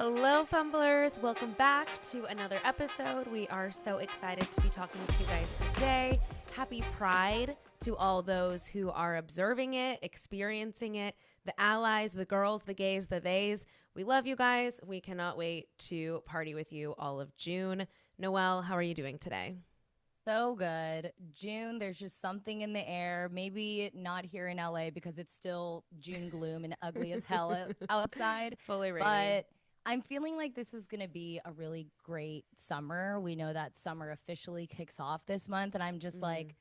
Hello, Fumblers. Welcome back to another episode. We are so excited to be talking to you guys today. Happy Pride to all those who are observing it, experiencing it, the allies, the girls, the gays, the theys. We love you guys. We cannot wait to party with you all of June. Noelle, how are you doing today? So good. June, there's just something in the air. Maybe not here in LA because it's still June gloom and ugly as hell outside. Fully rainy. But I'm feeling like this is going to be a really great summer. We know that summer officially kicks off this month. And I'm just like,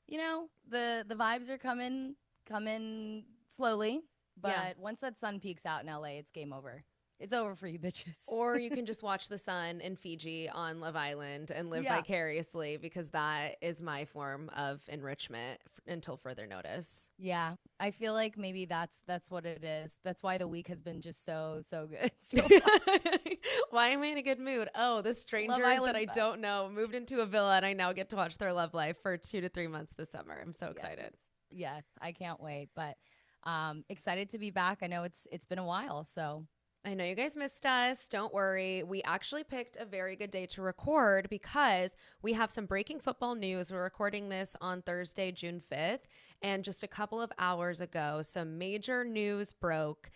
the vibes are coming slowly. But once that sun peaks out in LA, it's game over. It's over for you bitches. Or you can just watch the sun in Fiji on Love Island and live vicariously, because that is my form of enrichment until further notice. Yeah, I feel like maybe that's what it is. That's why the week has been just so good. Why am I in a good mood? Oh, the strangers that I don't know moved into a villa and I now get to watch their love life for 2 to 3 months this summer. I'm so excited. Yes, I can't wait. But excited to be back. I know it's been a while, so. I know you guys missed us. Don't worry. We actually picked a very good day to record because we have some breaking football news. We're recording this on Thursday, June 5th. And just a couple of hours ago, some major news broke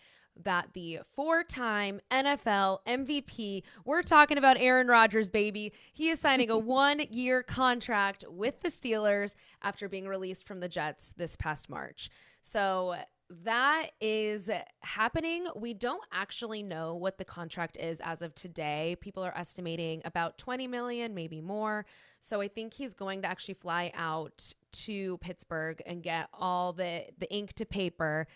that the 4-time NFL MVP, we're talking about Aaron Rodgers, baby. He is signing a 1-year contract with the Steelers after being released from the Jets this past March. So that is happening. We don't actually know what the contract is as of today. People are estimating about $20 million, maybe more. So I think he's going to actually fly out to Pittsburgh and get all the ink to paper,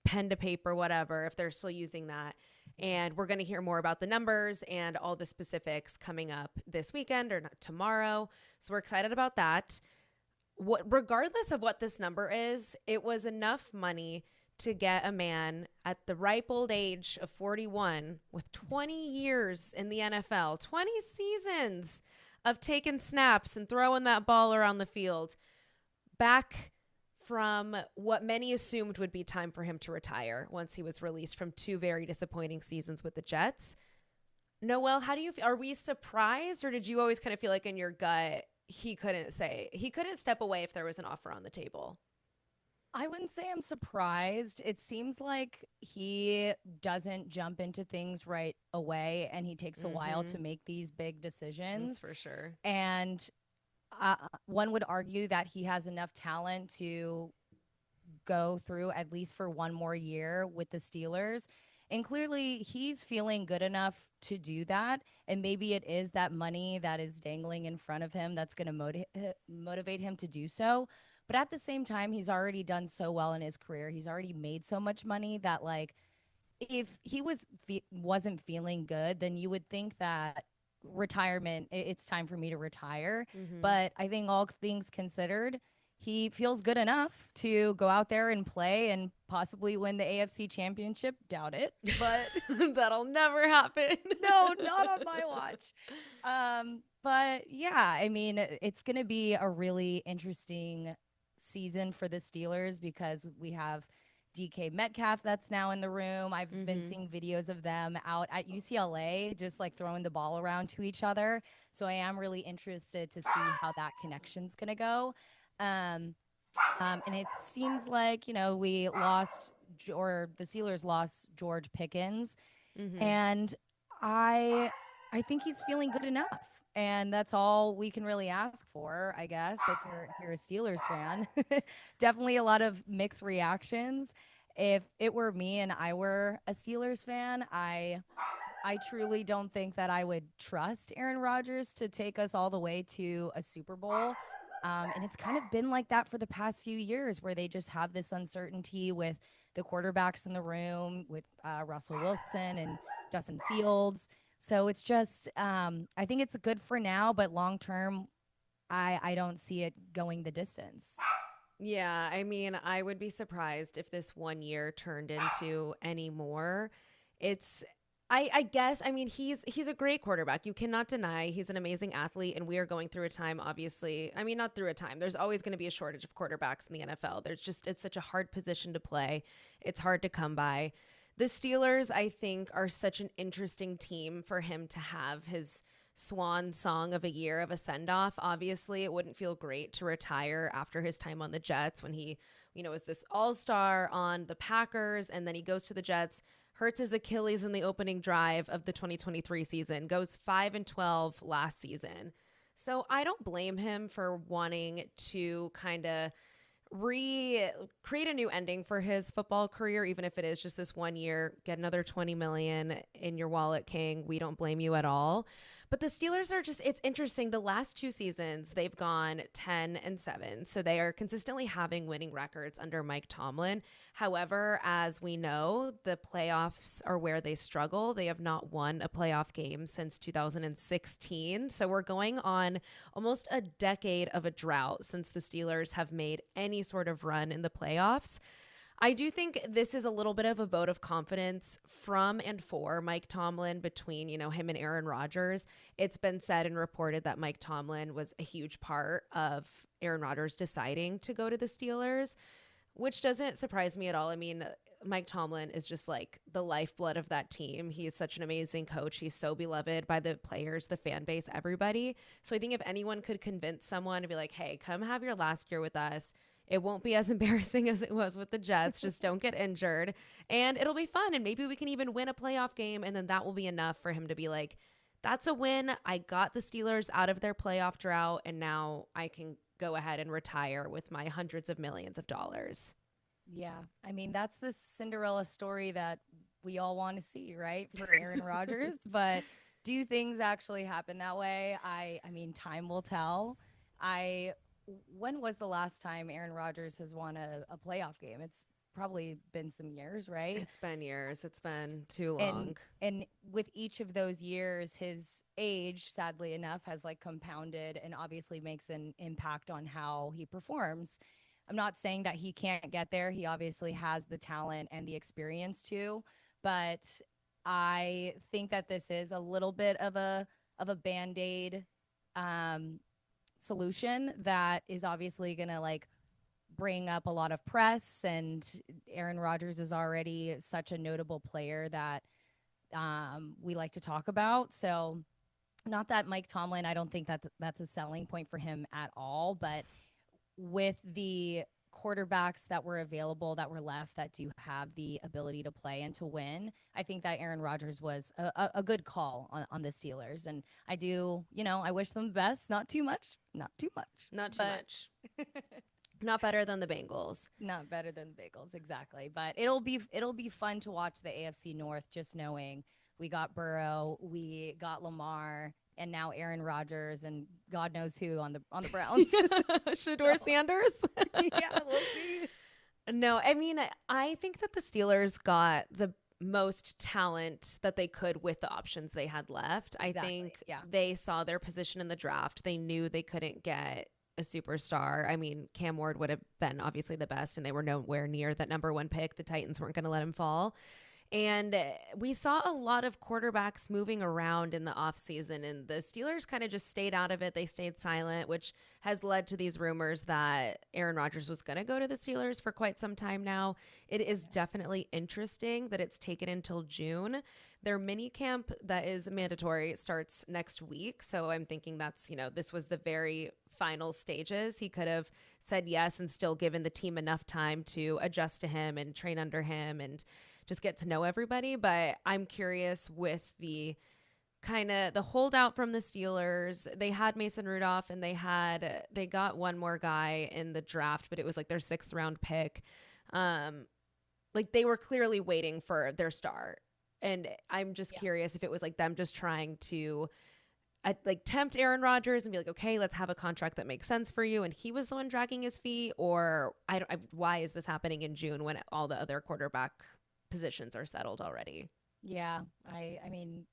pen to paper, whatever, if they're still using that. And we're going to hear more about the numbers and all the specifics coming up this weekend or not tomorrow. So we're excited about that. Regardless of what this number is, it was enough money to get a man at the ripe old age of 41 with 20 years in the NFL, 20 seasons of taking snaps and throwing that ball around the field, back from what many assumed would be time for him to retire once he was released from 2 very disappointing seasons with the Jets. Noelle, how do you feel? Are we surprised, or did you always kind of feel like in your gut he couldn't step away if there was an offer on the table? I wouldn't say I'm surprised. It seems like he doesn't jump into things right away, and he takes a while to make these big decisions. That's for sure. And one would argue that he has enough talent to go through at least for one more year with the Steelers. And clearly he's feeling good enough to do that. And maybe it is that money that is dangling in front of him that's going to motivate him to do so. But at the same time, he's already done so well in his career. He's already made so much money that, like, if he wasn't feeling good, then you would think that retirement, it's time for me to retire. But I think all things considered, he feels good enough to go out there and play and possibly win the AFC Championship. Doubt it, but that'll never happen. No, not on my watch. But yeah, I mean, it's going to be a really interesting season for the Steelers because we have DK Metcalf that's now in the room. I've been seeing videos of them out at UCLA just like throwing the ball around to each other. So I am really interested to see how that connection's going to go. And it seems like, we lost, or the Steelers lost George Pickens. And I think he's feeling good enough. And that's all we can really ask for, I guess, if you're a Steelers fan. Definitely a lot of mixed reactions. If it were me and I were a Steelers fan, I truly don't think that I would trust Aaron Rodgers to take us all the way to a Super Bowl. And it's kind of been like that for the past few years where they just have this uncertainty with the quarterbacks in the room, with Russell Wilson and Justin Fields. So it's just, I think it's good for now, but long term, I don't see it going the distance. Yeah, I mean, I would be surprised if this 1 year turned into any more. I guess, I mean, he's a great quarterback. You cannot deny he's an amazing athlete, and we are going through a time, obviously. I mean, not through a time. There's always going to be a shortage of quarterbacks in the NFL. It's such a hard position to play. It's hard to come by. The Steelers, I think, are such an interesting team for him to have his swan song of a year of a send-off. Obviously, it wouldn't feel great to retire after his time on the Jets when he, was this all-star on the Packers, and then he goes to the Jets, hurts his Achilles in the opening drive of the 2023 season, goes 5-12 last season. So I don't blame him for wanting to kind of create a new ending for his football career, even if it is just this 1 year. Get another 20 million in your wallet, King. We don't blame you at all. But the Steelers are it's interesting. The last 2 seasons, they've gone 10-7. So they are consistently having winning records under Mike Tomlin. However, as we know, the playoffs are where they struggle. They have not won a playoff game since 2016. So we're going on almost a decade of a drought since the Steelers have made any sort of run in the playoffs. I do think this is a little bit of a vote of confidence from and for Mike Tomlin between, him and Aaron Rodgers. It's been said and reported that Mike Tomlin was a huge part of Aaron Rodgers deciding to go to the Steelers, which doesn't surprise me at all. I mean, Mike Tomlin is just like the lifeblood of that team. He is such an amazing coach. He's so beloved by the players, the fan base, everybody. So I think if anyone could convince someone to be like, hey, come have your last year with us, it won't be as embarrassing as it was with the Jets. Just don't get injured. And it'll be fun. And maybe we can even win a playoff game. And then that will be enough for him to be like, that's a win. I got the Steelers out of their playoff drought. And now I can go ahead and retire with my hundreds of millions of dollars. Yeah. I mean, that's the Cinderella story that we all want to see, right? For Aaron Rodgers. But do things actually happen that way? I mean, time will tell. When was the last time Aaron Rodgers has won a playoff game? It's probably been some years, right? It's been years. It's been too long. And with each of those years, his age, sadly enough, has compounded and obviously makes an impact on how he performs. I'm not saying that he can't get there. He obviously has the talent and the experience to, but I think that this is a little bit of a Band-Aid solution that is obviously going to bring up a lot of press, and Aaron Rodgers is already such a notable player that we like to talk about. So not that Mike Tomlin, I don't think that's a selling point for him at all, but with the quarterbacks that were available, that were left, that do have the ability to play and to win, I think that Aaron Rodgers was a good call on the Steelers. And I do, I wish them the best. Not too much. Not too much. Not better than the Bengals. Not better than the Bengals, exactly. But it'll be fun to watch the AFC North, just knowing we got Burrow, we got Lamar, and now Aaron Rodgers, and God knows who on the Browns. Shador Sanders. Yeah, we'll see. No, I mean, I think that the Steelers got the most talent that they could with the options they had left. Exactly. I think Yeah. they saw their position in the draft. They knew they couldn't get a superstar. I mean, Cam Ward would have been obviously the best, and they were nowhere near that number 1 pick. The Titans weren't going to let him fall. And we saw a lot of quarterbacks moving around in the offseason, and the Steelers kind of just stayed out of it. They stayed silent, which has led to these rumors that Aaron Rodgers was going to go to the Steelers for quite some time now. It is definitely interesting that it's taken until June. Their mini camp that is mandatory starts next week. So I'm thinking that's, this was the very final stages. He could have said yes and still given the team enough time to adjust to him and train under him and just get to know everybody. But I'm curious with the kind of the holdout from the Steelers. They had Mason Rudolph, and they got one more guy in the draft, but it was their 6th round pick. They were clearly waiting for their star. And I'm just curious if it was them just trying to tempt Aaron Rodgers and be like, okay, let's have a contract that makes sense for you, and he was the one dragging his feet, or why is this happening in June when all the other quarterback positions are settled already? Yeah, I mean,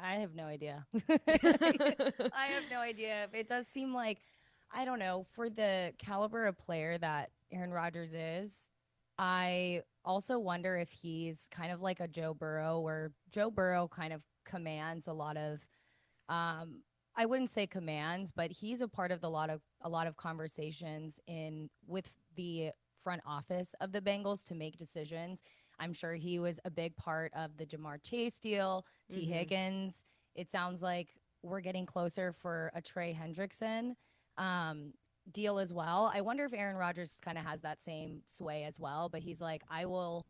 I have no idea. I have no idea. It does seem like, I don't know, for the caliber of player that Aaron Rodgers is, I also wonder if he's kind of like a Joe Burrow, where Joe Burrow kind of commands a lot of, I wouldn't say commands, but he's a part of a lot of conversations with the front office of the Bengals to make decisions. I'm sure he was a big part of the Jamar Chase deal, T. Higgins. It sounds like we're getting closer for a Trey Hendrickson deal as well. I wonder if Aaron Rodgers kind of has that same sway as well, but he's like, I will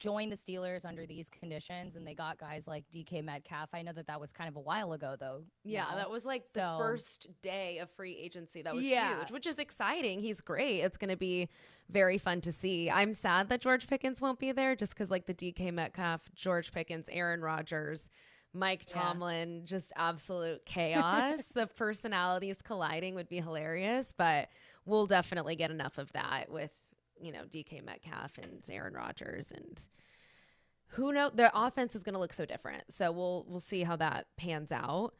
join the Steelers under these conditions, and they got guys like DK Metcalf. I know that was kind of a while ago, though. Yeah, that was like the first day of free agency. That was huge, which is exciting. He's great. It's going to be very fun to see. I'm sad that George Pickens won't be there just because like the DK Metcalf, George Pickens, Aaron Rodgers, Mike Tomlin, just absolute chaos. The personalities colliding would be hilarious, but we'll definitely get enough of that with DK Metcalf and Aaron Rodgers, and who knows, their offense is going to look so different. So we'll see how that pans out.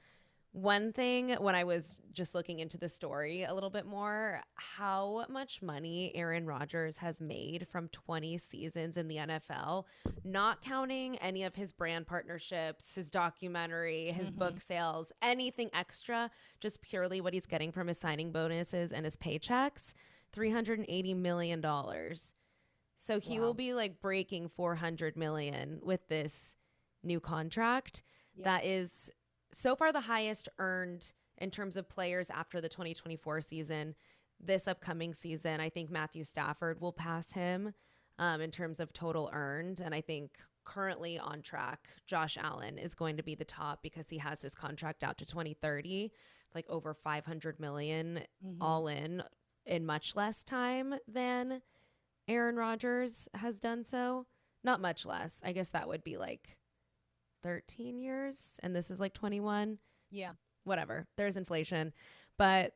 One thing, when I was just looking into the story a little bit more, how much money Aaron Rodgers has made from 20 seasons in the NFL, not counting any of his brand partnerships, his documentary, his book sales, anything extra, just purely what he's getting from his signing bonuses and his paychecks. $380 million. So he will be like breaking $400 million with this new contract. That is so far the highest earned in terms of players after the 2024 season. This upcoming season, I think Matthew Stafford will pass him in terms of total earned. And I think currently on track, Josh Allen is going to be the top because he has his contract out to 2030, like over $500 million all in much less time than Aaron Rodgers has done so. Not much less. I guess that would be like 13 years, and this is like 21. Yeah. Whatever. There's inflation. But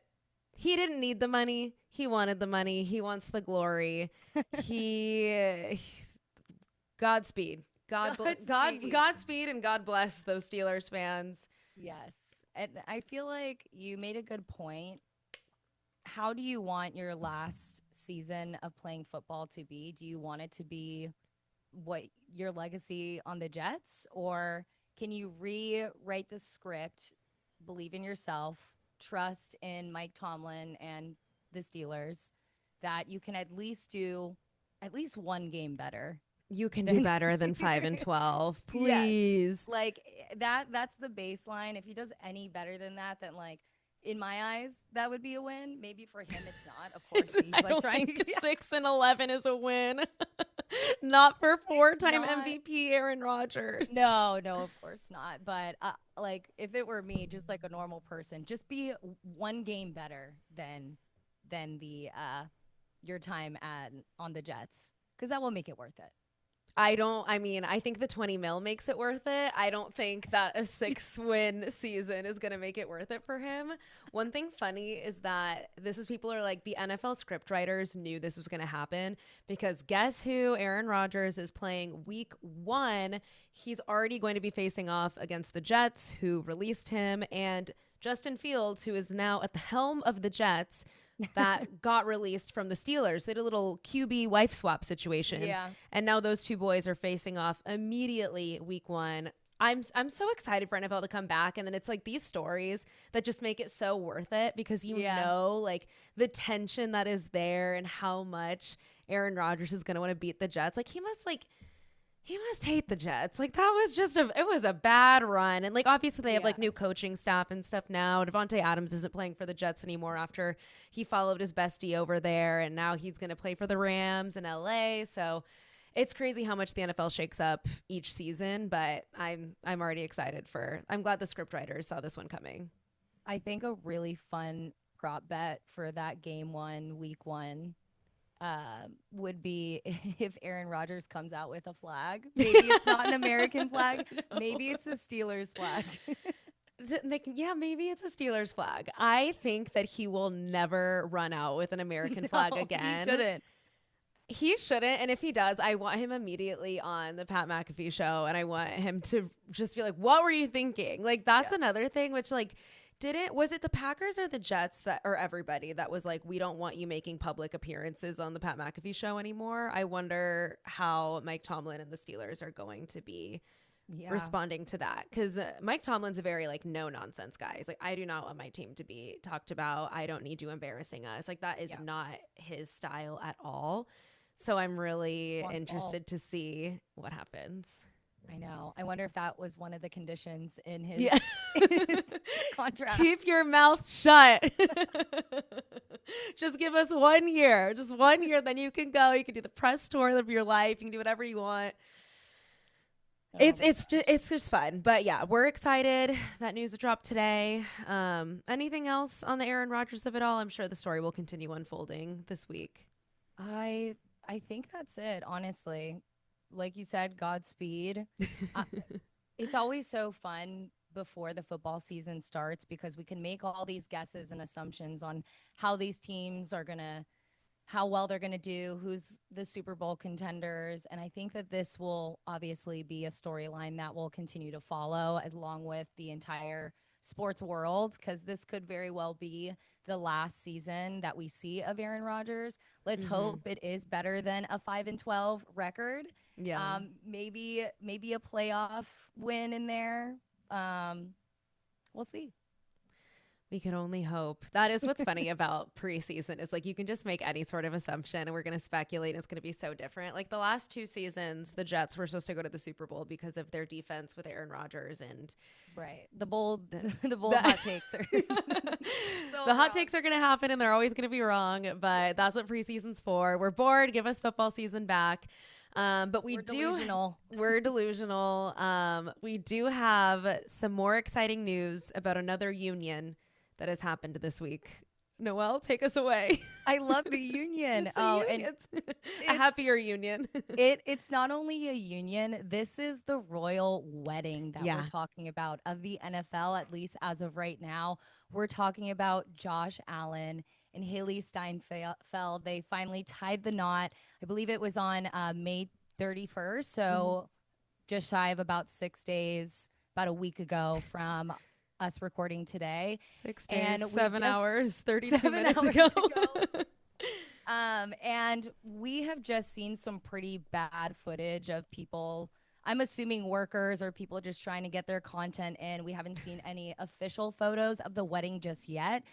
he didn't need the money. He wanted the money. He wants the glory. Godspeed. Godspeed, and God bless those Steelers fans. Yes. And I feel like you made a good point. How do you want your last season of playing football to be? Do you want it to be what your legacy on the Jets, or can you rewrite the script, believe in yourself, trust in Mike Tomlin and the Steelers that you can at least do one game better? You can do better than 5-12, please. Yes. Like that's the baseline. If he does any better than that, then like, in my eyes, that would be a win. Maybe for him, it's not. Of course, he's I don't think 6-11 is a win. Not for four-time MVP Aaron Rodgers. No, of course not. But like, if it were me, just like a normal person, just be one game better than the your time on the Jets, because that will make it worth it. I think the 20 mil makes it worth it. I don't think that a 6-win season is going to make it worth it for him. One thing funny is that people are like, the NFL scriptwriters knew this was going to happen, because guess who Aaron Rodgers is playing week 1? He's already going to be facing off against the Jets, who released him, and Justin Fields, who is now at the helm of the Jets, that got released from the Steelers. They did a little QB wife swap situation. Yeah. And now those two boys are facing off immediately week 1. I'm so excited for NFL to come back. And then it's like these stories that just make it so worth it, because you know, like the tension that is there and how much Aaron Rodgers is going to want to beat the Jets. Like he must hate the Jets. Like that was it was a bad run. And like, obviously they have like new coaching staff and stuff now. Devontae Adams isn't playing for the Jets anymore after he followed his bestie over there. And now he's going to play for the Rams in LA. So it's crazy how much the NFL shakes up each season, but I'm already excited I'm glad the scriptwriters saw this one coming. I think a really fun prop bet for that game 1, week 1, would be if Aaron Rodgers comes out with a flag. Maybe it's not an American flag. Maybe it's a Steelers flag. Maybe it's a Steelers flag. I think that he will never run out with an American flag again. He shouldn't. And if he does, I want him immediately on the Pat McAfee show. And I want him to just be like, what were you thinking? Like, that's another thing, which like, was it the Packers or the Jets or everybody that was like, we don't want you making public appearances on the Pat McAfee show anymore? I wonder how Mike Tomlin and the Steelers are going to be responding to that. Because Mike Tomlin's a very like no nonsense guy. He's like, I do not want my team to be talked about. I don't need you embarrassing us. Like that is not his style at all. So I'm really Wants interested to see what happens. I know. I wonder if that was one of the conditions in his, Yeah. his contract. Keep your mouth shut. Just give us 1 year. Just 1 year. Then you can go. You can do the press tour of your life. You can do whatever you want. It's just fun. But yeah, we're excited. That news dropped today. Anything else on the Aaron Rodgers of it all? I'm sure the story will continue unfolding this week. I think that's it, honestly. Like you said, Godspeed. It's always so fun before the football season starts because we can make all these guesses and assumptions on how these teams are how well they're going to do, who's the Super Bowl contenders. And I think that this will obviously be a storyline that will continue to follow along with the entire sports world, because this could very well be the last season that we see of Aaron Rodgers. Let's hope it is better than a 5-12 record. Yeah. Maybe a playoff win in there. We'll see. We can only hope. That is what's funny about preseason is like you can just make any sort of assumption and we're going to speculate. And it's going to be so different. Like the last 2 seasons, the Jets were supposed to go to the Super Bowl because of their defense with Aaron Rodgers and the bold hot takes are the hot takes are going to happen and they're always going to be wrong. But that's what preseason's for. We're bored. Give us football season back. But we're delusional. We do have some more exciting news about another union that has happened this week. Noelle, take us away. I love the union. It's a happier union. It's not only a union. This is the royal wedding that we're talking about of the NFL, at least as of right now. We're talking about Josh Allen and Hailee Steinfeld. They finally tied the knot. I believe it was on May 31st. So just shy of about 6 days, about a week ago from us recording today. 6 days, and 7 hours, 32 minutes ago. And we have just seen some pretty bad footage of people, I'm assuming workers or people just trying to get their content in. We haven't seen any official photos of the wedding just yet.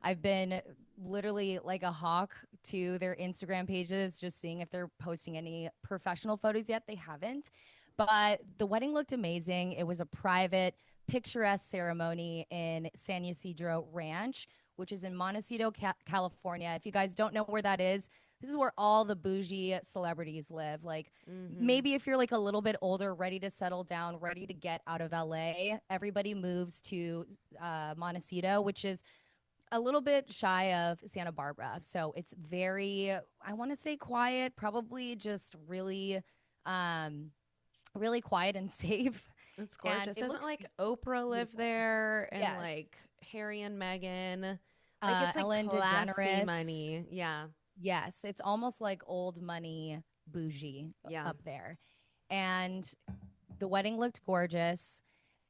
I've been literally like a hawk to their Instagram pages, just seeing if they're posting any professional photos yet. They haven't. But the wedding looked amazing. It was a private, picturesque ceremony in San Ysidro Ranch, which is in Montecito, California. If you guys don't know where that is, this is where all the bougie celebrities live. Like maybe if you're like a little bit older, ready to settle down, ready to get out of LA, everybody moves to Montecito, which is a little bit shy of Santa Barbara. So it's very, I want to say quiet, probably just really, really quiet and safe. It's gorgeous. Doesn't like Oprah live there and like Harry and Meghan? Like it's like Ellen classy money. Yeah. Yes. It's almost like old money bougie up there. And the wedding looked gorgeous.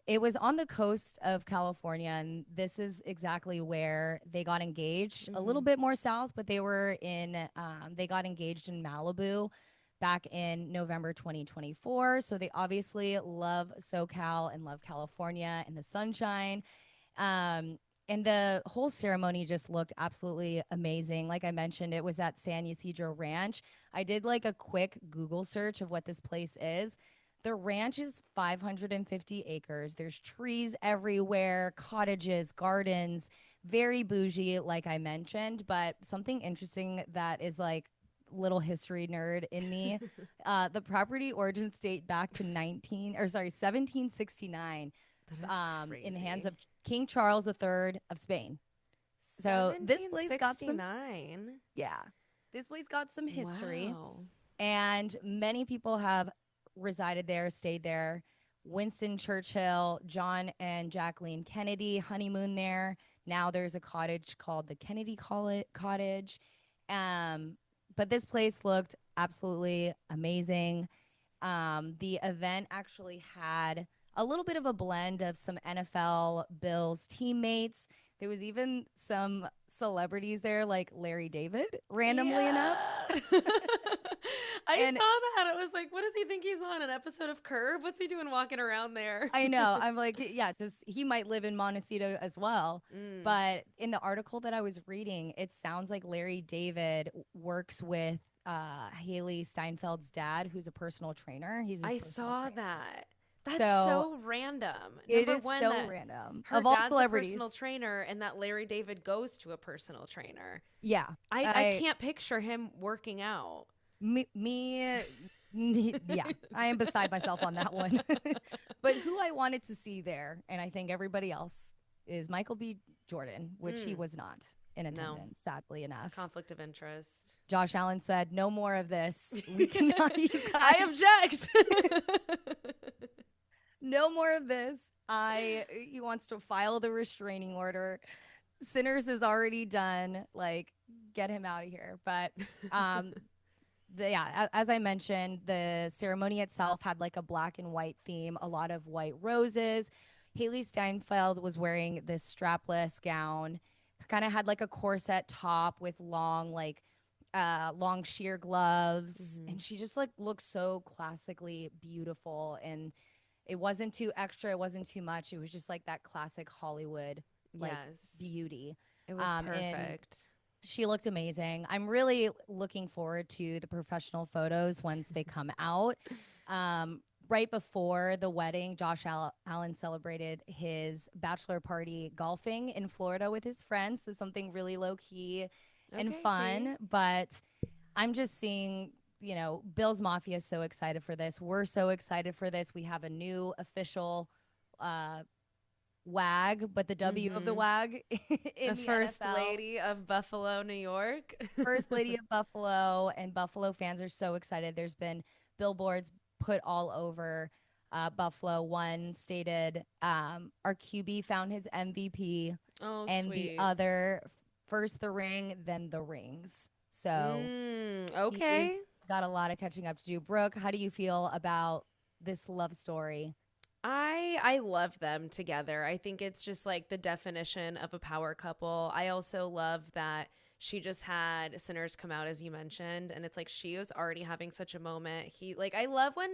It was on the coast of California, and this is exactly where they got engaged. A little bit more south, but they were they got engaged in Malibu back in November 2024. So they obviously love SoCal and love California and the sunshine. And the whole ceremony just looked absolutely amazing. Like I mentioned, it was at San Ysidro Ranch. I did like a quick Google search of what this place is. The ranch is 550 acres. There's trees everywhere, cottages, gardens, very bougie, like I mentioned. But something interesting that is like little history nerd in me, the property origins date back to 1769 in the hands of King Charles III of Spain. So this place got some, this place got some history. Wow. And many people have resided there, stayed there. Winston Churchill, John and Jacqueline Kennedy honeymoon there. Now there's a cottage called the Kennedy Cottage. But this place looked absolutely amazing. The event actually had a little bit of a blend of some NFL Bills teammates. There was even some celebrities there, like Larry David, randomly enough. I saw that. I was like, what does he think he's on? An episode of Curb? What's he doing walking around there? I know. I'm like, yeah, he might live in Montecito as well. But in the article that I was reading, it sounds like Larry David works with Hailee Steinfeld's dad, who's a personal trainer. He's his I personal saw trainer. that. That's So so random. it Number is one, so that random. her Of all dad's a celebrities. personal trainer and that Larry David goes to a personal trainer. Yeah. I can't picture him working out. Yeah, I am beside myself on that one. But who I wanted to see there, and I think everybody else, is Michael B. Jordan, which he was not in attendance, sadly enough. Conflict of interest. Josh Allen said, "No more of this. We cannot, you guys. I object." No more of this. He wants to file the restraining order. Sinners is already done. Like, get him out of here. But as I mentioned, the ceremony itself had like a black and white theme, a lot of white roses. Hailee Steinfeld was wearing this strapless gown, kind of had like a corset top with long sheer gloves, and she just like looked so classically beautiful, and it wasn't too extra, it wasn't too much. It was just like that classic Hollywood beauty. It was perfect. She looked amazing. I'm really looking forward to the professional photos once they come out. Right before the wedding, Josh Allen celebrated his bachelor party golfing in Florida with his friends. So something really low key and fun. But I'm just seeing, Bill's Mafia is so excited for this. We're so excited for this. We have a new official WAG, but the W of the WAG in the First NFL. Lady of Buffalo, New York. First Lady of Buffalo, and Buffalo fans are so excited. There's been billboards put all over Buffalo. One stated, our QB found his MVP, and sweet. the other, first the ring, then the rings. So okay, got a lot of catching up to do. Brooke, how do you feel about this love story? I love them together. I think it's just like the definition of a power couple. I also love that she just had Sinners come out, as you mentioned, and it's like she was already having such a moment. I love when,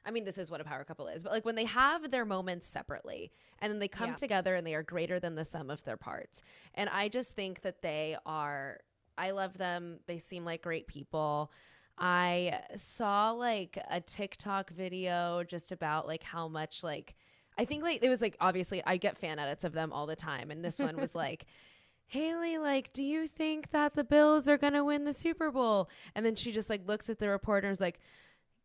I mean, this is what a power couple is, but like when they have their moments separately and then they come together and they are greater than the sum of their parts. And I just think that I love them. They seem like great people. I saw like a TikTok video just about like how much like, I think like it was like, obviously I get fan edits of them all the time. And this one was like, Hailee, like, do you think that the Bills are going to win the Super Bowl? And then she just like looks at the reporter and is like,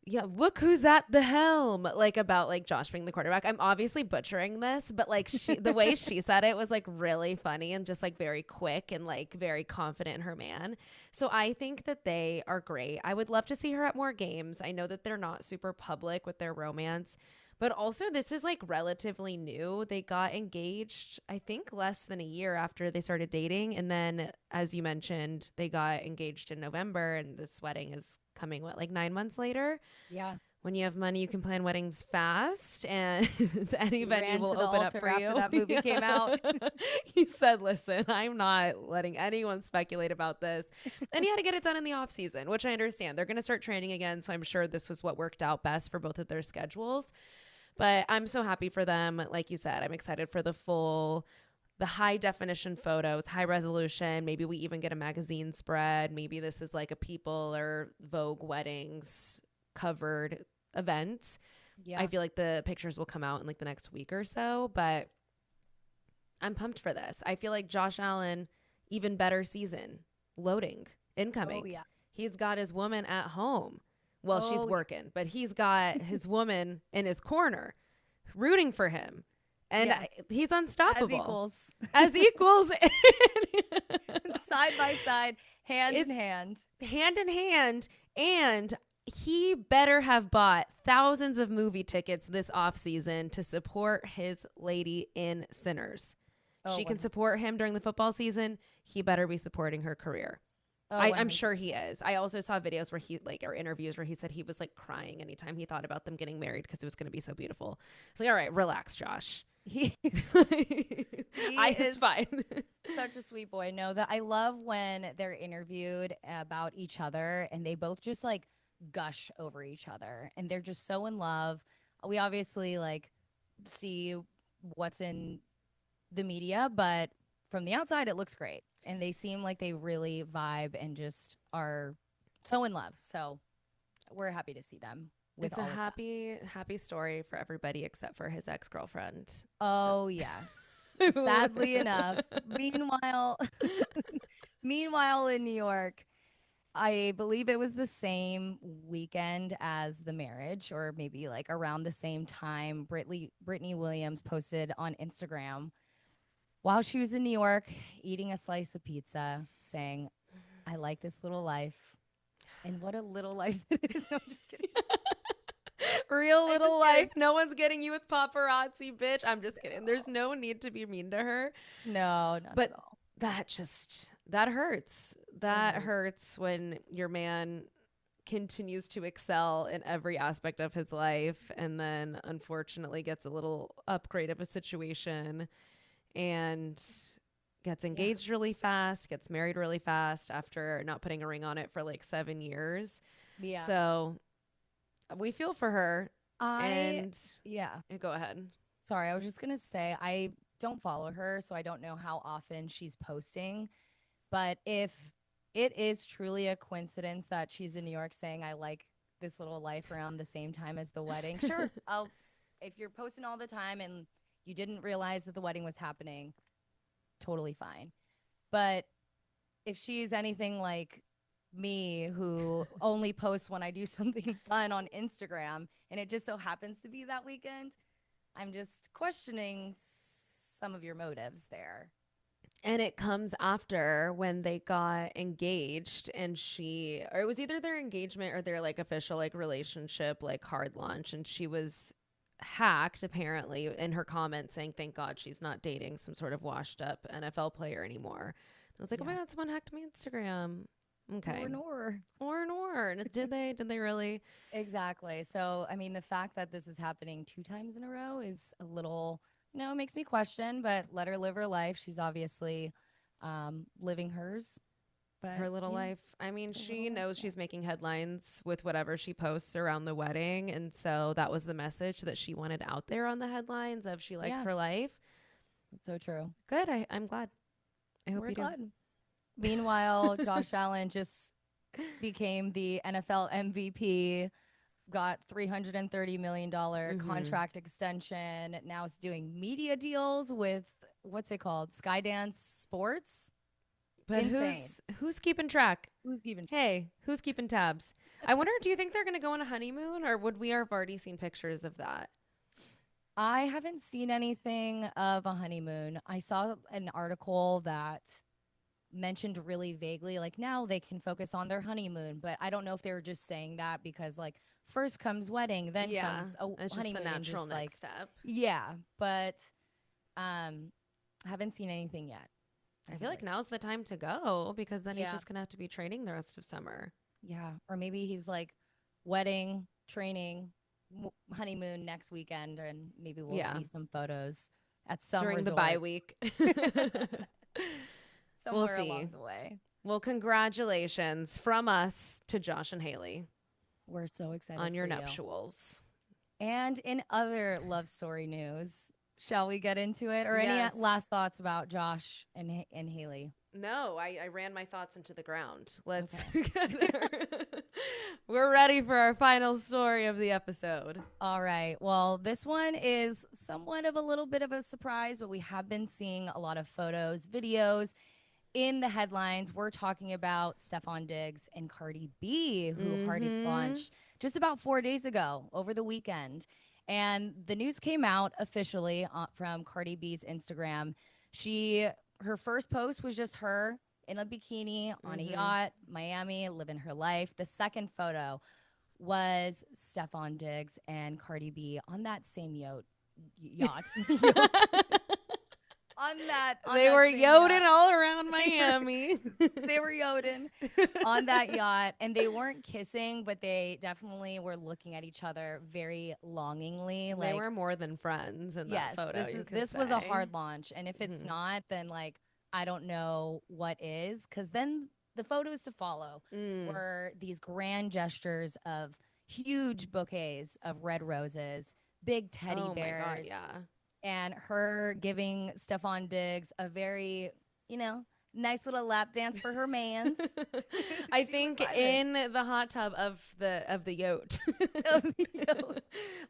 yeah, look who's at the helm, like about like Josh being the quarterback. I'm obviously butchering this, but like the way she said it was like really funny and just like very quick and like very confident in her man. So I think that they are great. I would love to see her at more games. I know that they're not super public with their romance, but also this is like relatively new. They got engaged, I think, less than a year after they started dating. And then, as you mentioned, they got engaged in November, and this wedding is coming, like 9 months later? Yeah. When you have money, you can plan weddings fast, and any venue will open up for you. After that movie came out. He said, listen, I'm not letting anyone speculate about this. And he had to get it done in the off season, which I understand. They're going to start training again, so I'm sure this was what worked out best for both of their schedules. But I'm so happy for them. Like you said, I'm excited for the high definition photos, high resolution. Maybe we even get a magazine spread. Maybe this is like a People or Vogue weddings covered event. Yeah. I feel like the pictures will come out in like the next week or so, but I'm pumped for this. I feel like Josh Allen, even better season, loading, incoming. Oh, yeah. He's got his woman at home. Well, she's working, but he's got his woman in his corner rooting for him. And he's unstoppable. As equals. Side by side, hand in hand. Hand in hand. And he better have bought thousands of movie tickets this offseason to support his lady in Sinners. She can support him during the football season. He better be supporting her career. I'm sure he is. I also saw videos where or interviews where he said he was like crying anytime he thought about them getting married because it was going to be so beautiful. It's like, all right, relax, Josh. It's fine. Such a sweet boy. No, that I love when they're interviewed about each other and they both just like gush over each other and they're just so in love. We obviously like see what's in the media, but from the outside it looks great. And they seem like they really vibe and just are so in love. So we're happy to see them. It's a happy story for everybody except for his ex-girlfriend. Oh, yes. Sadly enough. Meanwhile, in New York, I believe it was the same weekend as the marriage, or maybe like around the same time. Brittany Williams posted on Instagram while she was in New York eating a slice of pizza, saying, "I like this little life." And what a little life it is. No, I'm just kidding. Real little life. No one's getting you with paparazzi, bitch. I'm just kidding. There's no need to be mean to her. No, not at all. That hurts. That hurts when your man continues to excel in every aspect of his life and then unfortunately gets a little upgrade of a situation and gets engaged really fast, gets married really fast after not putting a ring on it for like 7 years. Yeah. So we feel for her. Go ahead. Sorry, I was just going to say I don't follow her, so I don't know how often she's posting. But if it is truly a coincidence that she's in New York saying, "I like this little life" around the same time as the wedding, sure. If you're posting all the time and you didn't realize that the wedding was happening, totally fine. But if she's anything like me, who only posts when I do something fun on Instagram, and it just so happens to be that weekend, I'm just questioning some of your motives there. And it comes after when they got engaged and or it was either their engagement or their like official like relationship, like hard launch. And she was hacked apparently in her comments saying, thank God she's not dating some sort of washed up NFL player anymore. I was like, oh my God, someone hacked my Instagram. Okay. Or nor. Did they really? Exactly. So, I mean, the fact that this is happening 2 times in a row is a little, it makes me question, but let her live her life. She's obviously living hers. But, her little life. I mean, she knows she's making headlines with whatever she posts around the wedding. And so that was the message that she wanted out there on the headlines of she likes her life. It's so true. Good. I'm glad. I hope We're you glad. do. Meanwhile, Josh Allen just became the NFL MVP, got $330 million contract extension. Now it's doing media deals with, what's it called? Skydance Sports. But who's keeping track? Hey, who's keeping tabs? I wonder, do you think they're going to go on a honeymoon, or would we have already seen pictures of that? I haven't seen anything of a honeymoon. I saw an article that mentioned really vaguely, like, now they can focus on their honeymoon, but I don't know if they were just saying that because, like, first comes wedding, then comes a it's honeymoon. Just the natural next step. Yeah, but haven't seen anything yet. I feel like now's the time to go because then he's just going to have to be training the rest of summer. Yeah, or maybe he's like wedding, training, honeymoon next weekend, and maybe we'll see some photos at some during resort. the bye week. Somewhere along the way. Well, congratulations from us to Josh and Hailee. We're so excited on your for nuptials. And in other love story news, shall we get into it? Or any last thoughts about Josh and Hailee? No, I ran my thoughts into the ground. Let's get there. We're ready for our final story of the episode. All right. Well, this one is somewhat of a little bit of a surprise, but we have been seeing a lot of photos, videos in the headlines. We're talking about Stefon Diggs and Cardi B, who Hardy launched just about 4 days ago over the weekend. And the news came out officially from Cardi B's Instagram. Her first post was just her in a bikini on a yacht, Miami, living her life. The second photo was Stefon Diggs and Cardi B on that same yacht. They were yachting all around Miami. They were yachting on that yacht, and they weren't kissing, but they definitely were looking at each other very longingly. They were more than friends in that photo. This was a hard launch, and if it's not, then I don't know what is, because then the photos to follow were these grand gestures of huge bouquets of red roses, big teddy bears. My God, yeah. And her giving Stefon Diggs a very, Nice little lap dance for her mans. I think in the hot tub of the yacht.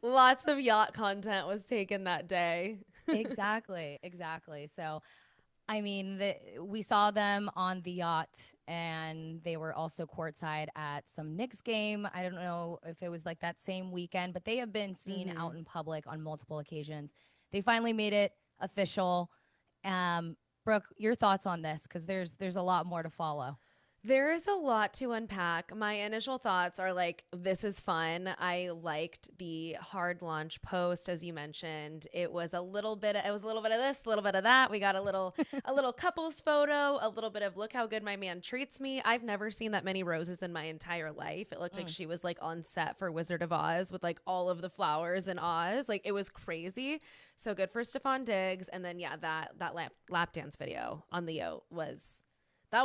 Lots of yacht content was taken that day. Exactly. So, I mean, we saw them on the yacht, and they were also courtside at some Knicks game. I don't know if it was like that same weekend, but they have been seen out in public on multiple occasions. They finally made it official. Brooke, your thoughts on this? Because there's a lot more to follow. There is a lot to unpack. My initial thoughts are like, this is fun. I liked the hard launch post, as you mentioned. It was a little bit of this, a little bit of that. We got a little couples photo, a little bit of look how good my man treats me. I've never seen that many roses in my entire life. It looked like she was like on set for Wizard of Oz with like all of the flowers in Oz. Like, it was crazy. So good for Stefon Diggs. And then that lap dance video on the yacht was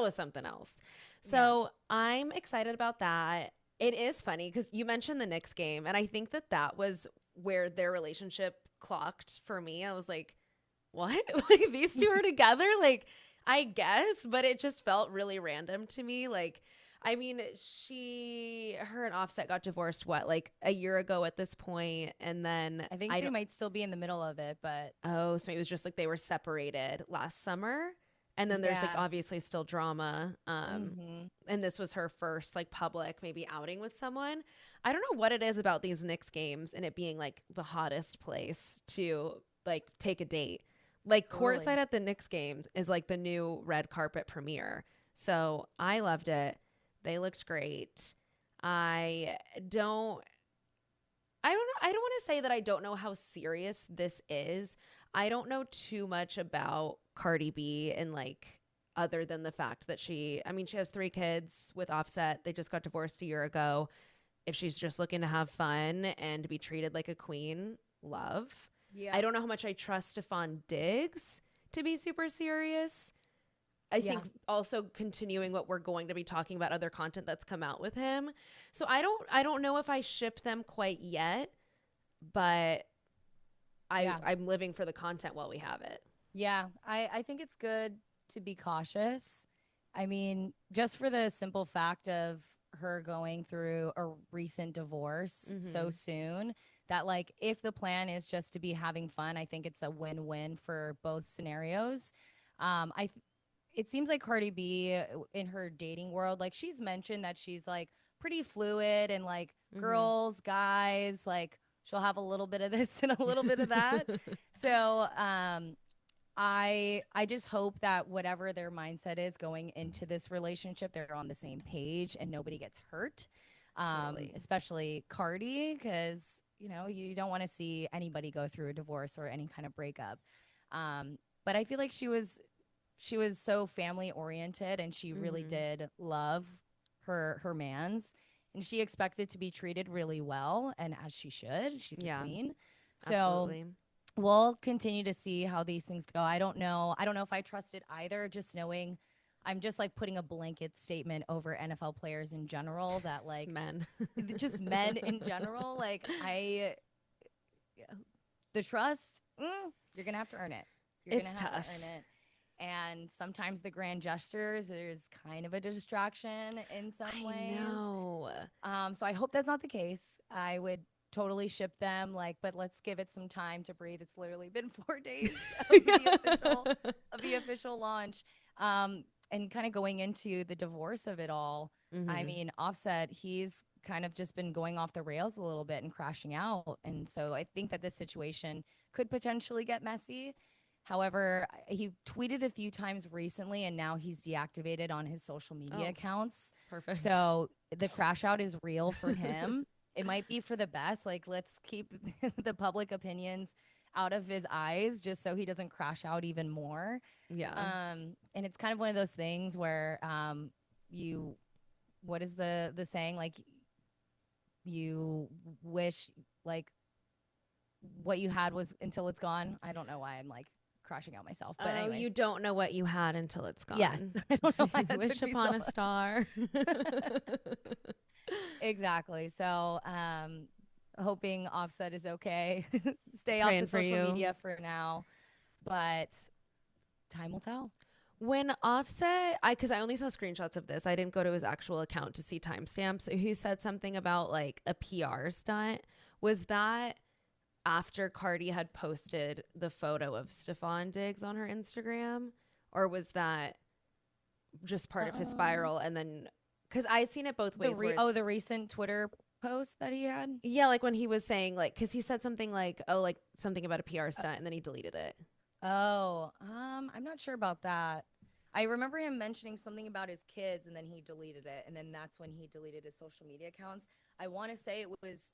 something else. So I'm excited about that. It is funny because you mentioned the Knicks game, and I think that was where their relationship clocked for me. I was like, what? Like, these two are together? Like, I guess, but it just felt really random to me. Like, I mean, her and Offset got divorced, like a year ago at this point, and then I think they might still be in the middle of it, but so maybe it was just like they were separated last summer. And then there's like obviously still drama. And this was her first like public maybe outing with someone. I don't know what it is about these Knicks games and it being like the hottest place to like take a date. Like courtside at the Knicks games is like the new red carpet premiere. So I loved it. They looked great. I don't want to say that I don't know how serious this is. I don't know too much about Cardi B and like other than the fact that she has 3 kids with Offset. They just got divorced a year ago. If she's just looking to have fun and to be treated like a queen, love. Yeah. I don't know how much I trust Stefon Diggs to be super serious. I think also continuing what we're going to be talking about, other content that's come out with him. So I don't know if I ship them quite yet, but I'm living for the content while we have it. Yeah, I think it's good to be cautious. I mean, just for the simple fact of her going through a recent divorce so soon, that like if the plan is just to be having fun, I think it's a win-win for both scenarios. It seems like Cardi B in her dating world, like she's mentioned that she's like pretty fluid and like girls, guys, like she'll have a little bit of this and a little bit of that. So I just hope that whatever their mindset is going into this relationship, they're on the same page and nobody gets hurt. Especially Cardi, because you don't want to see anybody go through a divorce or any kind of breakup. But I feel like she was so family oriented and she really did love her mans. And she expected to be treated really well, and as she should. She's a queen. So absolutely. We'll continue to see how these things go. I don't know if I trust it either, just knowing I'm just like putting a blanket statement over NFL players in general that like men. Just men in general. Like the trust, you're gonna have to earn it. It's tough. To earn it. And sometimes the grand gestures is kind of a distraction in some ways. No. So I hope that's not the case. I would totally ship them, but let's give it some time to breathe. It's literally been 4 days of the official launch. And kind of going into the divorce of it all. I mean, Offset, he's kind of just been going off the rails a little bit and crashing out. And so I think that this situation could potentially get messy. However, he tweeted a few times recently, and now he's deactivated on his social media accounts. Perfect. So the crash out is real for him. It might be for the best. Like, let's keep the public opinions out of his eyes just so he doesn't crash out even more. Yeah. And it's kind of one of those things where what is the saying? Like, you wish, like, what you had was until it's gone. I don't know why I'm like crashing out myself, but anyways. You don't know what you had until it's gone. Yes. I don't know why that wish upon a star. Exactly. So hoping Offset is okay. Stay Praying off the social media for now, but time will tell. When Offset, because I only saw screenshots of this, I didn't go to his actual account to see timestamps. He said something about like a PR stunt. Was that after Cardi had posted the photo of Stefon Diggs on her Instagram, or was that just part of his spiral? And then, because I seen it both ways. The recent Twitter post that he had. Yeah, like when he was saying like, because he said something like, oh, like something about a PR stunt, and then he deleted it. Oh, I'm not sure about that. I remember him mentioning something about his kids, and then he deleted it, and then that's when he deleted his social media accounts. I want to say it was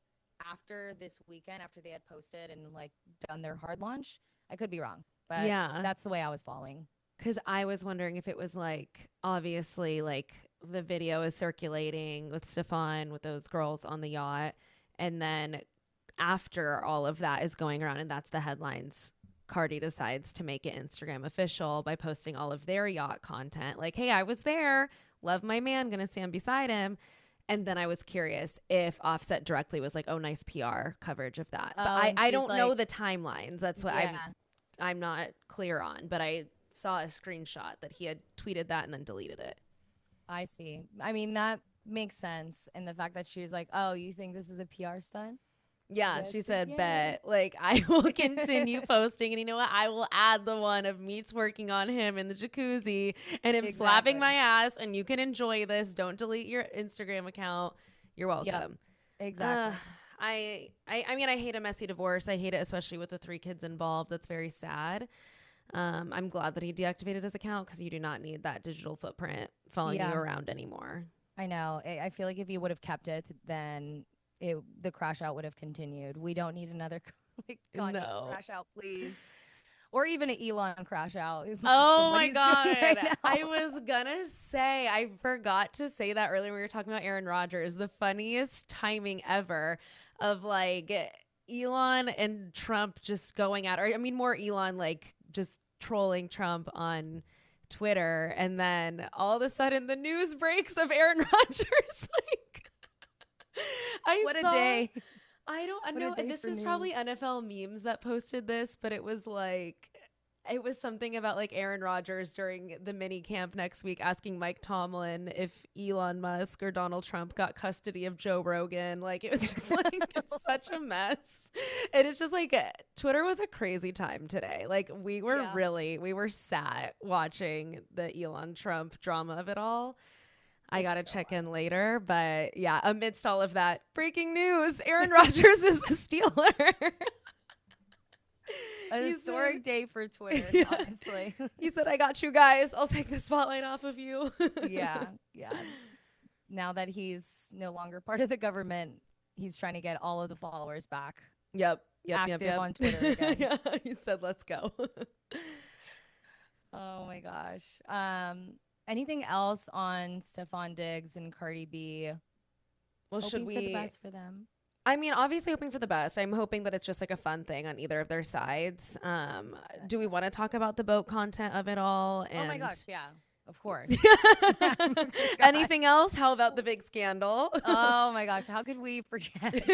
after this weekend, after they had posted and like done their hard launch. I could be wrong, but yeah, that's the way I was following. Because I was wondering if it was like, obviously, like the video is circulating with Stefon with those girls on the yacht, and then after all of that is going around, and that's the headlines, Cardi decides to make it Instagram official by posting all of their yacht content. Like, hey, I was there. Love my man. Gonna stand beside him. And then I was curious if Offset directly was like, oh, nice PR coverage of that. But I don't know the timelines. That's what I'm not clear on. But I saw a screenshot that he had tweeted that and then deleted it. I see. I mean, that makes sense. And the fact that she was like, oh, you think this is a PR stunt? Yeah, she said, bet. Like, I will continue posting. And you know what? I will add the one of me twerking on him in the jacuzzi and him slapping my ass. And you can enjoy this. Don't delete your Instagram account. You're welcome. Yep. Exactly. I mean, I hate a messy divorce. I hate it, especially with the 3 kids involved. That's very sad. I'm glad that he deactivated his account because you do not need that digital footprint following you around anymore. I know. I feel like if he would have kept it, then the crash out would have continued. We don't need another crash out, please. Or even an Elon crash out. Oh my God. Right, I was gonna say, I forgot to say that earlier when we were talking about Aaron Rodgers. The funniest timing ever of like Elon and Trump just going at, or I mean more Elon like just trolling Trump on Twitter, and then all of a sudden the news breaks of Aaron Rodgers. Like, what a day. I don't know. This is probably NFL memes that posted this, but it was like, it was something about like Aaron Rodgers during the mini camp next week asking Mike Tomlin if Elon Musk or Donald Trump got custody of Joe Rogan. Like, it was just like, it's such a mess. It is just like, Twitter was a crazy time today. Like, we were sat watching the Elon Trump drama of it all. I got to check in later. But yeah, amidst all of that, breaking news, Aaron Rodgers is a Steeler. A historic day for Twitter, honestly. He said, I got you guys. I'll take the spotlight off of you. Yeah. Now that he's no longer part of the government, he's trying to get all of the followers back. Yep. Active on Twitter again. Yeah, he said, let's go. Oh my gosh. Anything else on Stefon Diggs and Cardi B? Well, Hoping for the best for them. I mean, obviously hoping for the best. I'm hoping that it's just like a fun thing on either of their sides. Do we want to talk about the boat content of it all? Oh my gosh, yeah, of course. Anything else? How about the big scandal? Oh my gosh, how could we forget?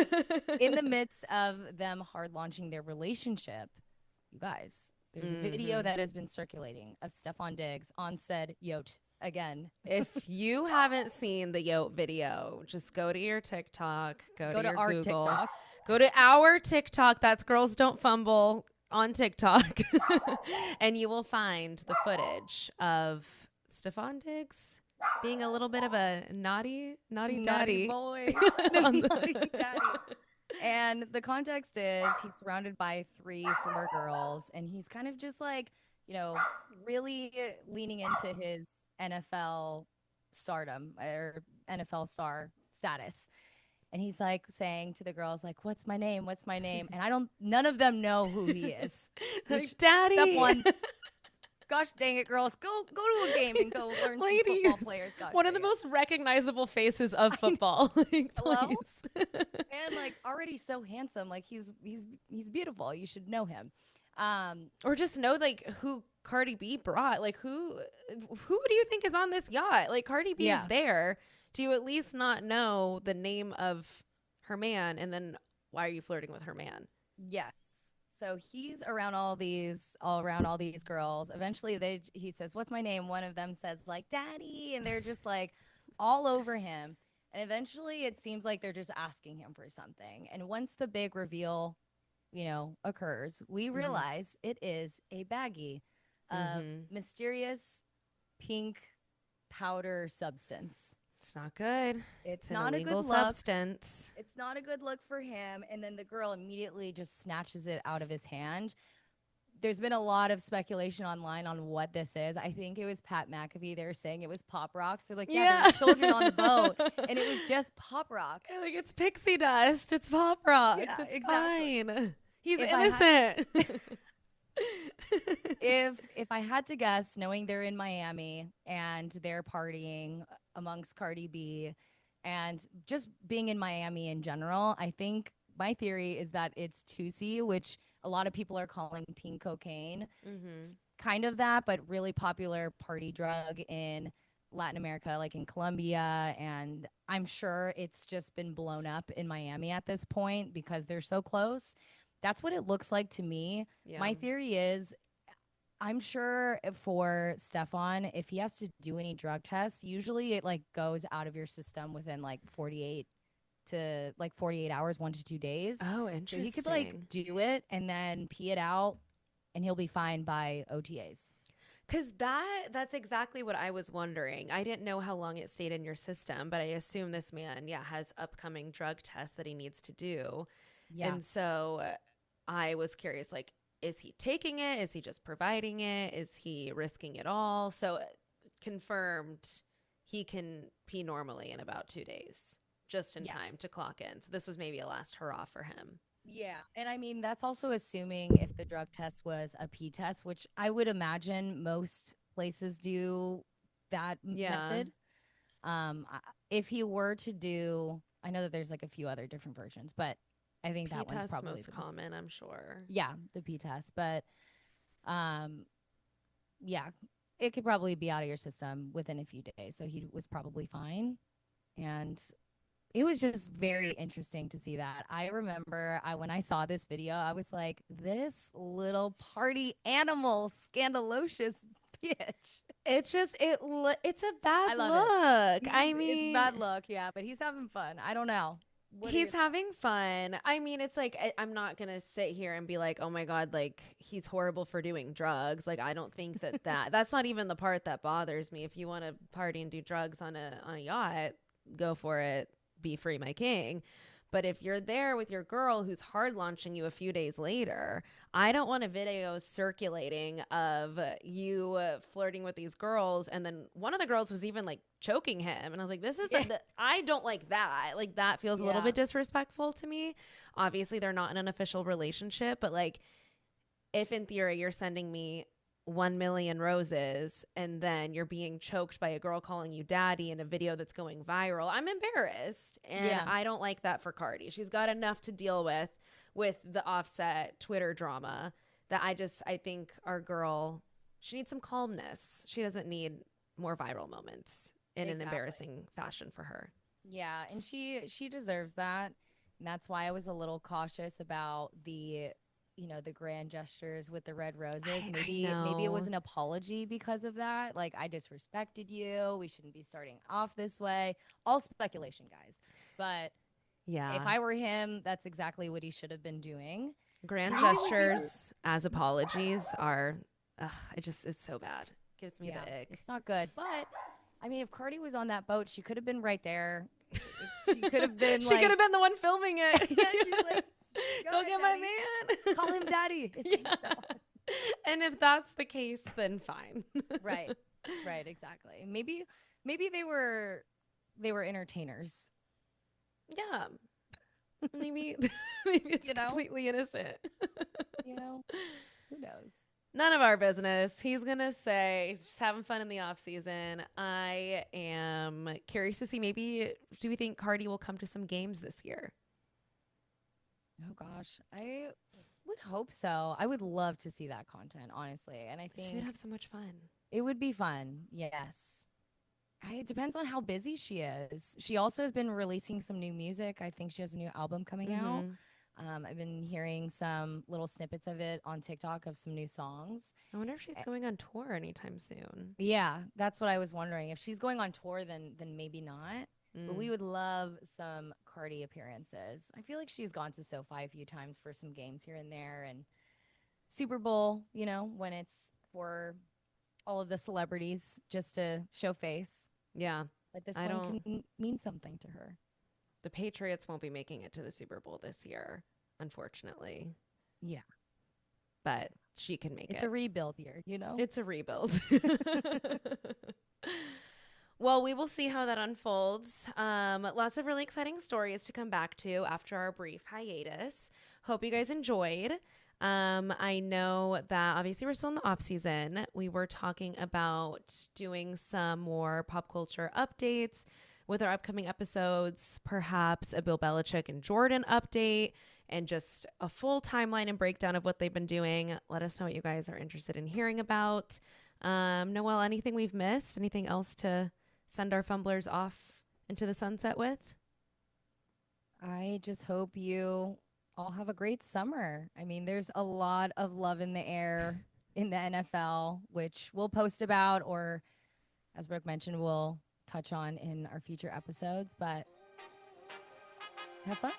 In the midst of them hard launching their relationship, you guys, there's a video that has been circulating of Stefon Diggs on said yacht again. If you haven't seen the yacht video, just go to your TikTok, go to your our Google, TikTok. Go to our TikTok. That's Girls Don't Fumble on TikTok. And you will find the footage of Stefon Diggs being a little bit of a naughty daddy boy. Naughty daddy. And the context is he's surrounded by 4 girls, and he's kind of just like, you know, really leaning into his NFL stardom or NFL star status. And he's like saying to the girls, like, what's my name? What's my name? And none of them know who he is. Like, Daddy. Step 1. Gosh dang it, girls. Go to a game and go learn some football players. Gosh, one of the most recognizable faces of football. Like, hello? And like already so handsome. Like he's beautiful. You should know him. Or just know like who Cardi B brought. Like who do you think is on this yacht? Like Cardi B is there. Do you at least not know the name of her man? And then why are you flirting with her man? Yes. So he's around all these girls. Eventually he says, "What's my name?" One of them says like "Daddy," and they're just like all over him. And eventually it seems like they're just asking him for something. And once the big reveal, occurs, we realize it is a baggie of mysterious pink powder substance. It's not good. It's an not a illegal good look. substance. It's not a good look for him. And then the girl immediately just snatches it out of his hand. There's been a lot of speculation online on what this is. I think it was Pat McAfee. They were saying it was Pop Rocks. They're like, there were children on the boat, and it was just Pop Rocks. Like, it's pixie dust. It's Pop Rocks. Yeah, it's exactly. fine. He's innocent. If I had to guess, knowing they're in Miami and they're partying amongst Cardi B and just being in Miami in general, I think my theory is that it's 2C, which a lot of people are calling pink cocaine. It's kind of that, but really popular party drug in Latin America, like in Colombia. And I'm sure it's just been blown up in Miami at this point because they're so close. That's what it looks like to me. Yeah. My theory is, I'm sure for Stefon, if he has to do any drug tests, usually it like goes out of your system within like 48 hours, 1 to 2 days. Oh, interesting. So he could like do it and then pee it out and he'll be fine by OTAs. Because that's exactly what I was wondering. I didn't know how long it stayed in your system, but I assume this man, has upcoming drug tests that he needs to do. Yeah. And so I was curious, like, is he taking it? Is he just providing it? Is he risking it all? So confirmed he can pee normally in about 2 days, just in time to clock in. So this was maybe a last hurrah for him. Yeah. And I mean, that's also assuming if the drug test was a pee test, which I would imagine most places do that method. If he were to do, I know that there's like a few other different versions, but I think that one's probably most common, I'm sure. Yeah, the P test. But it could probably be out of your system within a few days. So he was probably fine. And it was just very interesting to see that. I remember when I saw this video, I was like, this little party animal, scandalocious bitch. It's a bad look. I mean, it's bad look, yeah, but he's having fun. I don't know. He's having fun. I mean, it's like, I'm not going to sit here and be like, oh my God, like he's horrible for doing drugs. Like, I don't think that's not even the part that bothers me. If you want to party and do drugs on a yacht, go for it. Be free, my king. But if you're there with your girl who's hard launching you a few days later, I don't want a video circulating of you flirting with these girls. And then one of the girls was even like choking him. And I was like, I don't like that. Like that feels a little bit disrespectful to me. Obviously, they're not in an official relationship. But like if in theory you're sending me 1 million roses and then you're being choked by a girl calling you daddy in a video that's going viral, I'm embarrassed. And I don't like that for Cardi. She's got enough to deal with the Offset Twitter drama that I think our girl, she needs some calmness. She doesn't need more viral moments in an embarrassing fashion for her. Yeah, and she deserves that. And that's why I was a little cautious about the grand gestures with the red roses. Maybe it was an apology because of that. Like, I disrespected you. We shouldn't be starting off this way. All speculation, guys. But if I were him, that's exactly what he should have been doing. Grand gestures as apologies are, it's so bad. Gives me the ick. It's not good. But, I mean, if Cardi was on that boat, she could have been right there. She could have been she could have been the one filming it. Yeah, she's like, Go get my man. Call him daddy. And if that's the case, then fine. Right, exactly. Maybe they were entertainers. Yeah. Maybe it's completely innocent. Who knows? None of our business. He's going to say he's just having fun in the off season. I am curious to see, maybe do we think Cardi will come to some games this year? Oh gosh, I would hope so. I would love to see that content, honestly. And I think she would have so much fun. It would be fun. Yes. It depends on how busy she is. She also has been releasing some new music. I think she has a new album coming out. I've been hearing some little snippets of it on TikTok of some new songs. I wonder if she's going on tour anytime soon. Yeah, that's what I was wondering. If she's going on tour, then maybe not. But we would love some Cardi appearances. I feel like she's gone to SoFi a few times for some games here and there, and Super Bowl, you know, when it's for all of the celebrities just to show face. Yeah. But this one can mean something to her. The Patriots won't be making it to the Super Bowl this year, unfortunately. Yeah. But she can make it. It's a rebuild year, you know? It's a rebuild. Well, we will see how that unfolds. Lots of really exciting stories to come back to after our brief hiatus. Hope you guys enjoyed. I know that obviously we're still in the off season. We were talking about doing some more pop culture updates with our upcoming episodes, perhaps a Bill Belichick and Jordan update, and just a full timeline and breakdown of what they've been doing. Let us know what you guys are interested in hearing about. Noelle, anything we've missed? Anything else to send our fumblers off into the sunset with? I just hope you all have a great summer. I mean, there's a lot of love in the air in the NFL, which we'll post about, or as Brooke mentioned, we'll touch on in our future episodes. But have fun.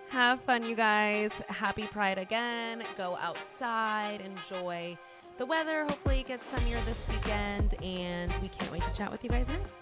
Have fun, you guys. Happy Pride again. Go outside, enjoy the weather. Hopefully it gets sunnier this weekend, and we can't wait to chat with you guys next.